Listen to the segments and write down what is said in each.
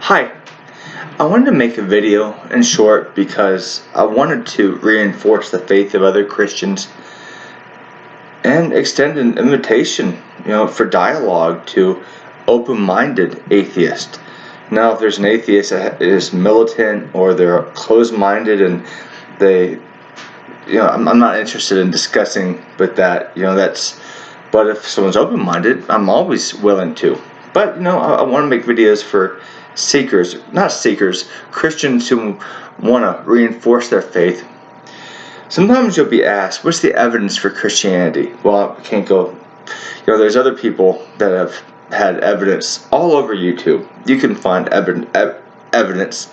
Hi, I wanted to make a video in short because I wanted to reinforce the faith of other Christians and extend an invitation, for dialogue to open-minded atheists. Now, if there's an atheist that is militant or they're closed-minded and they, I'm not interested in discussing with that, but if someone's open-minded, I'm always willing to. But, I want to make videos for Christians who want to reinforce their faith. Sometimes you'll be asked, what's the evidence for Christianity? Well, I can't go, there's other people that have had evidence all over YouTube. You can find evidence.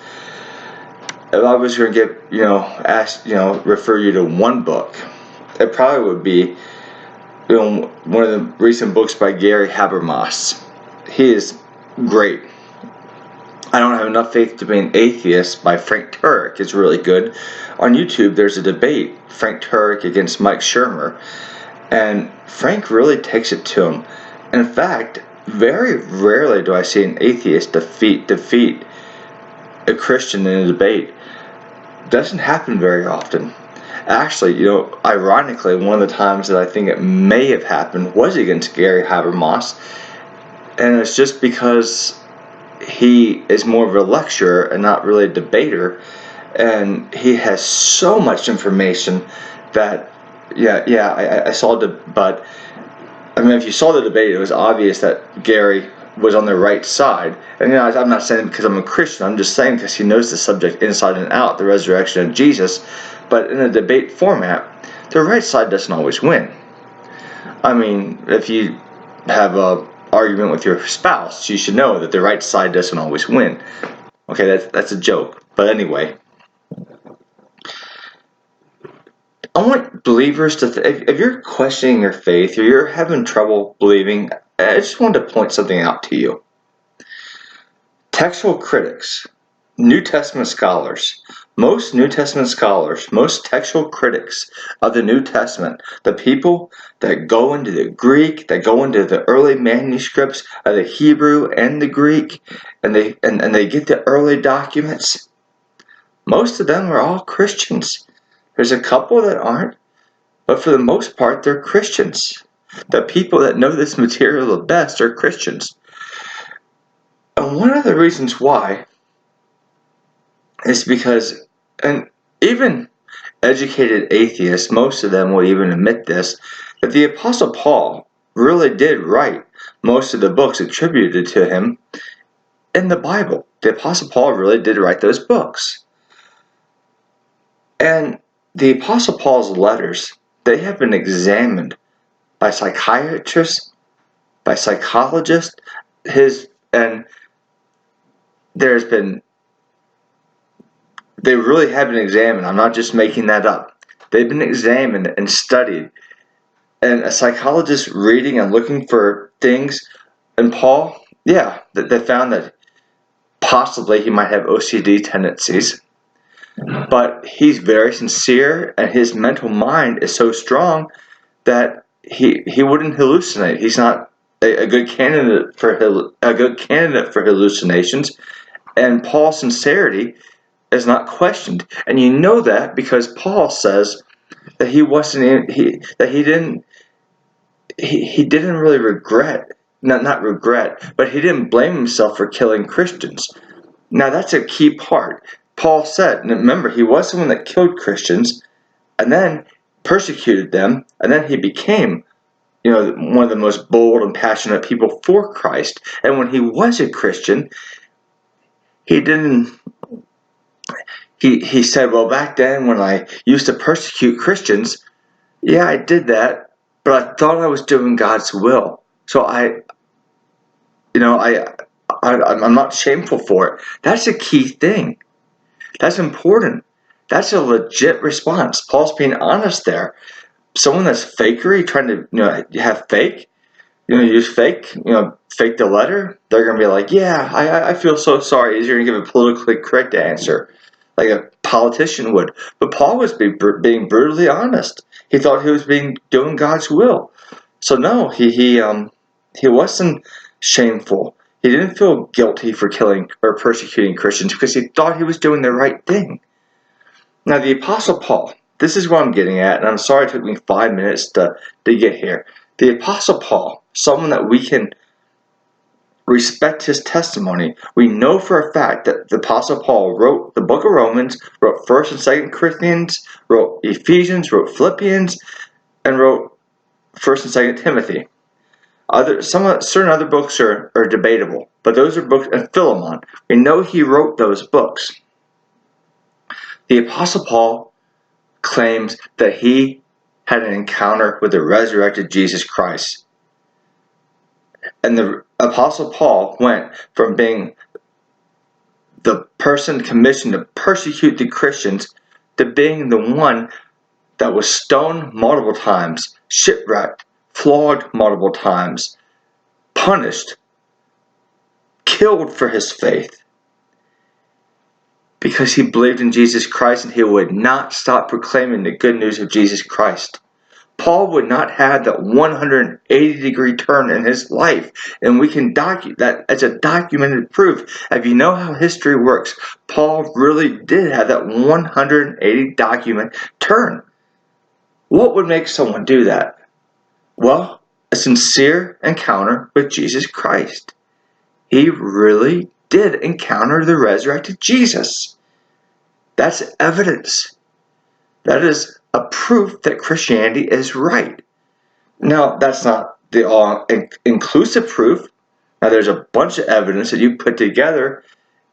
If I was going to refer you to one book, it probably would be, one of the recent books by Gary Habermas. He is great. I Don't Have Enough Faith to Be an Atheist by Frank Turek is really good. On YouTube, there's a debate, Frank Turek against Mike Shermer, and Frank really takes it to him. In fact, very rarely do I see an atheist defeat a Christian in a debate. It doesn't happen very often. Actually, ironically, one of the times that I think it may have happened was against Gary Habermas, and it's just because he is more of a lecturer and not really a debater, and he has so much information that I saw but I mean, if you saw the debate, it was obvious that Gary was on the right side. And I'm not saying because I'm a Christian, I'm just saying because he knows the subject inside and out, the resurrection of Jesus. But in a debate format, the right side doesn't always win. I mean, if you have a argument with your spouse, you should know that the right side doesn't always win. Okay, that's a joke. But anyway, I want believers to, if you're questioning your faith or you're having trouble believing, I just wanted to point something out to you. Textual critics, New Testament scholars, most New Testament scholars, most textual critics of the New Testament, the people that go into the Greek, that go into the early manuscripts of the Hebrew and the Greek, and they get the early documents, most of them are all Christians. There's a couple that aren't, but for the most part, they're Christians. The people that know this material the best are Christians. And one of the reasons why is because, and even educated atheists, most of them will even admit this, that the Apostle Paul really did write most of the books attributed to him in the Bible. The Apostle Paul really did write those books. And the Apostle Paul's letters, they have been examined by psychiatrists, by psychologists, they really have been examined. I'm not just making that up. They've been examined and studied. And a psychologist reading and looking for things in Paul, they found that possibly he might have OCD tendencies. But he's very sincere, and his mental mind is so strong that he wouldn't hallucinate. He's not a good candidate for hallucinations, and Paul's sincerity is not questioned. And you know that because Paul says that he didn't really regret, not regret, but he didn't blame himself for killing Christians. Now that's a key part. Paul said, and remember, he was the one that killed Christians and then persecuted them, and then he became, one of the most bold and passionate people for Christ. And when he was a Christian, he said, well, back then when I used to persecute Christians, I did that, but I thought I was doing God's will. So I'm not shameful for it. That's a key thing. That's important. That's a legit response. Paul's being honest there. Someone that's fakery, trying to have fake, use fake, fake the letter, they're going to be like, I feel so sorry. You're going to give a politically correct answer, like a politician would. But Paul was being brutally honest. He thought he was doing God's will. So no, he wasn't shameful. He didn't feel guilty for killing or persecuting Christians because he thought he was doing the right thing. Now, the Apostle Paul, this is what I'm getting at, and I'm sorry it took me 5 minutes to get here. The Apostle Paul, someone that we can respect his testimony. We know for a fact that the Apostle Paul wrote the book of Romans, wrote 1st and 2nd Corinthians, wrote Ephesians, wrote Philippians, and wrote 1st and 2nd Timothy. Certain other books are debatable, but those are books, and Philemon. We know he wrote those books. The Apostle Paul claims that he had an encounter with the resurrected Jesus Christ. And the Apostle Paul went from being the person commissioned to persecute the Christians to being the one that was stoned multiple times, shipwrecked, flogged multiple times, punished, killed for his faith, because he believed in Jesus Christ and he would not stop proclaiming the good news of Jesus Christ. Paul would not have that 180-degree turn in his life, and we can document that as a documented proof. If you know how history works, Paul really did have that 180 document turn. What would make someone do that? Well, a sincere encounter with Jesus Christ. He really did encounter the resurrected Jesus. That's evidence. That is a proof that Christianity is right. Now, that's not the all-inclusive proof. Now, there's a bunch of evidence that you put together,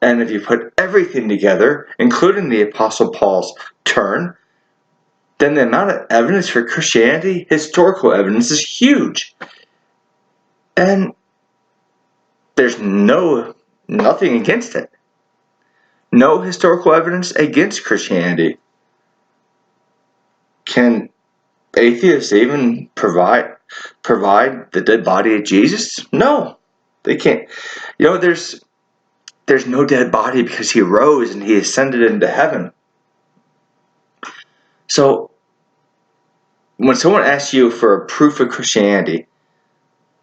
and if you put everything together, including the Apostle Paul's turn, then the amount of evidence for Christianity, historical evidence, is huge. And there's nothing against it. No historical evidence against Christianity. Can atheists even provide the dead body of Jesus? No, they can't. You know, there's no dead body because he rose and he ascended into heaven. So when someone asks you for a proof of Christianity,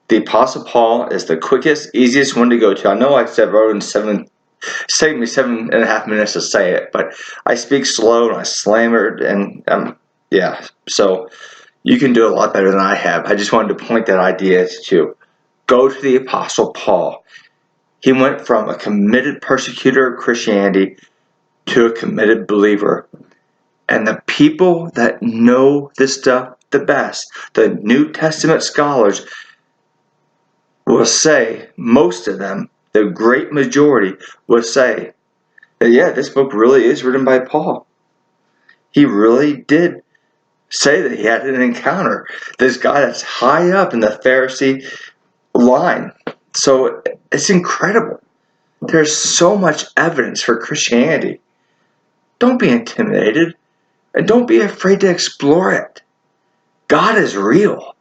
the Apostle Paul is the quickest, easiest one to go to. I know I said wrote in saved me 7.5 minutes to say it, but I speak slow and I slammered, and yeah, so you can do a lot better than I have. I just wanted to point that idea to go to the Apostle Paul. He went from a committed persecutor of Christianity to a committed believer. And the people that know this stuff the best, the New Testament scholars, will say, most of them, the great majority, will say that, yeah, this book really is written by Paul. He really did say that he had an encounter. This guy that's high up in the Pharisee line. So it's incredible. There's so much evidence for Christianity. Don't be intimidated, and don't be afraid to explore it. God is real.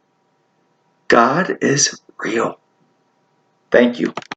God is real. Thank you.